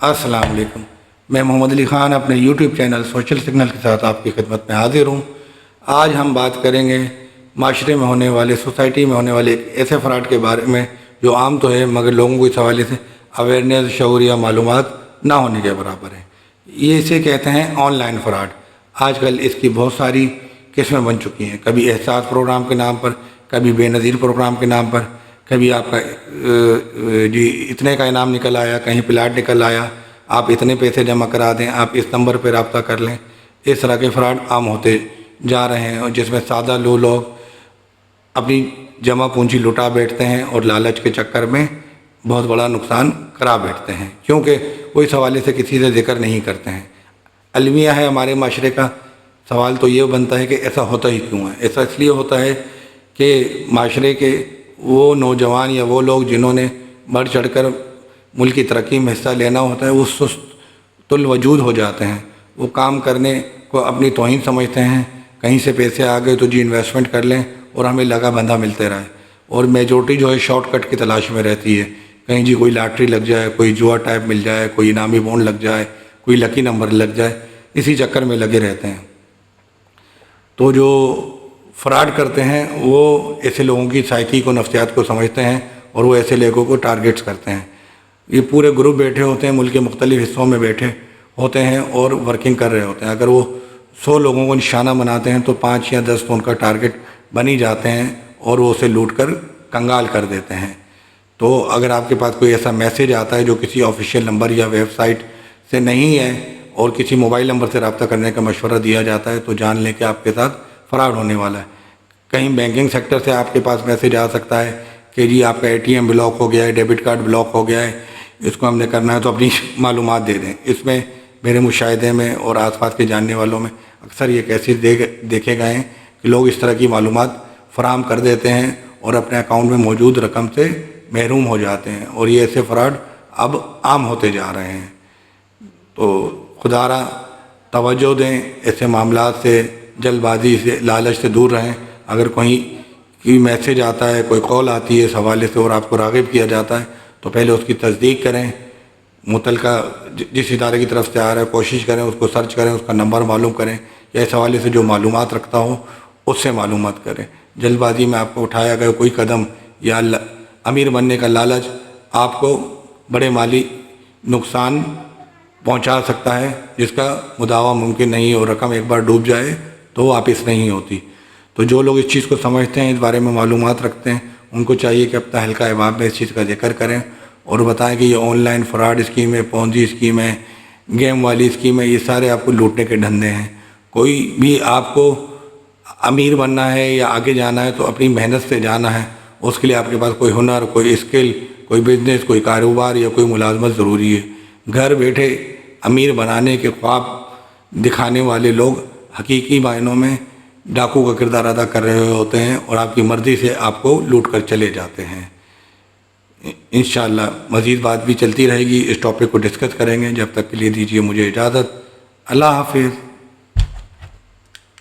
अस्सलाम वालेकुम। मैं मोहम्मद अली ख़ान अपने यूट्यूब चैनल सोशल सिग्नल के साथ आपकी खिदमत में हाजिर हूँ। आज हम बात करेंगे माशरे में होने वाले, सोसाइटी में होने वाले एक ऐसे फ़्रॉड के बारे में जो आम तो है मगर लोगों को इस हवाले से अवेयरनेस, शऊर या मालूमात ना होने के बराबर है। ये इसे कहते हैं ऑनलाइन फ़्रॉड। आजकल इसकी बहुत सारी किस्में बन चुकी हैं, कभी एहसास प्रोग्राम के नाम पर, कभी बेनज़ीर प्रोग्राम के नाम पर, कभी आपका जी इतने का इनाम निकल आया, कहीं प्लाट निकल आया, आप इतने पैसे जमा करा दें, आप इस नंबर पर रब्ता कर लें। इस तरह के फ़्रॉड आम होते जा रहे हैं और जिसमें सादा लोग अपनी जमा पूंजी लुटा बैठते हैं और लालच के चक्कर में बहुत बड़ा नुकसान करा बैठते हैं, क्योंकि वो इस हवाले से किसी से जिक्र नहीं करते हैं। अलमिया है हमारे माशरे का। सवाल तो ये बनता है कि ऐसा होता ही क्यों है। ऐसा इसलिए होता है कि माशरे के वो नौजवान या वो लोग जिन्होंने बढ़ चढ़ कर मुल्क की तरक्की में हिस्सा लेना होता है वो सुस्तुल वजूद हो जाते हैं। वो काम करने को अपनी तौहीन समझते हैं। कहीं से पैसे आ गए तो जी इन्वेस्टमेंट कर लें और हमें लगा बंधा मिलते रहे। और मेजॉरिटी जो है शॉर्टकट की तलाश में रहती है। कहीं जी कोई लॉटरी लग जाए, कोई जुआ टाइप मिल जाए, कोई इनामी बॉन्ड लग जाए, कोई लकी नंबर लग जाए, इसी चक्कर में लगे रहते हैं। तो जो फ़्रॉड करते हैं वो ऐसे लोगों की साइकी को, नफ्सियात को समझते हैं और वो ऐसे लोगों को टारगेट्स करते हैं। ये पूरे ग्रुप बैठे होते हैं, मुल्क के मुख्तलिफ़ हिस्सों में बैठे होते हैं और वर्किंग कर रहे होते हैं। अगर वो 100 लोगों को निशाना बनाते हैं तो 5 या 10 तो उनका टारगेट बन ही जाते हैं और वो उसे लूट कर कंगाल कर देते हैं। तो अगर आपके पास कोई ऐसा मैसेज आता है जो किसी ऑफिशियल नंबर या वेबसाइट से नहीं है और किसी मोबाइल नंबर से रब्ता करने का मशवरा दिया जाता है तो जान लें कि आपके साथ फ़्रॉड होने वाला है। कहीं बैंकिंग सेक्टर से आपके पास मैसेज आ सकता है कि जी आपका ATM ब्लॉक हो गया है, डेबिट कार्ड ब्लॉक हो गया है, इसको हमने करना है तो अपनी मालूमात दे दें। इसमें मेरे मुशाहिदे में और आसपास के जानने वालों में अक्सर ये केसेस देखे गए हैं कि लोग इस तरह की मालूमात फराहम कर देते हैं और अपने अकाउंट में मौजूद रकम से महरूम हो जाते हैं और ये ऐसे फ़्रॉड अब आम होते जा रहे हैं। तो खुदारा तवज्जो दें, ऐसे मामलात से, जल्दबाजी से, लालच से दूर रहें। अगर कोई मैसेज आता है, कोई कॉल आती है इस हवाले से और आपको राग़िब किया जाता है तो पहले उसकी तस्दीक करें। मुतलका जिस इदारे की तरफ से आ रहा है कोशिश करें उसको सर्च करें, उसका नंबर मालूम करें या इस हवाले से जो मालूमात रखता हो उससे मालूमात करें। जल्दबाजी में आपको उठाया गया कोई कदम या अमीर बनने का लालच आपको बड़े माली नुकसान पहुंचा सकता है जिसका मुदावा मुमकिन नहीं है और रकम एक बार डूब जाए तो वापस नहीं होती। तो जो लोग इस चीज़ को समझते हैं, इस बारे में मालूमात रखते हैं, उनको चाहिए कि अपना हल्का अहबाब में इस चीज़ का जिक्र करें और बताएं कि ये ऑनलाइन फ़्रॉड स्कीम है, पोंजी स्कीम है, गेम वाली स्कीम है, ये सारे आपको लूटने के धंधे हैं। कोई भी आपको अमीर बनना है या आगे जाना है तो अपनी मेहनत से जाना है। उसके लिए आपके पास कोई हुनर, कोई स्किल, कोई बिज़नेस, कोई कारोबार या कोई मुलाजमत ज़रूरी है। घर बैठे अमीर बनाने के ख्वाब दिखाने वाले लोग हकीकी मायनों में डाकू का किरदार अदा कर रहे होते हैं और आपकी मर्ज़ी से आपको लूट कर चले जाते हैं। इंशाअल्लाह मज़ीद बात भी चलती रहेगी, इस टॉपिक को डिस्कस करेंगे। जब तक के लिए दीजिए मुझे इजाज़त। अल्लाह हाफ़िज़।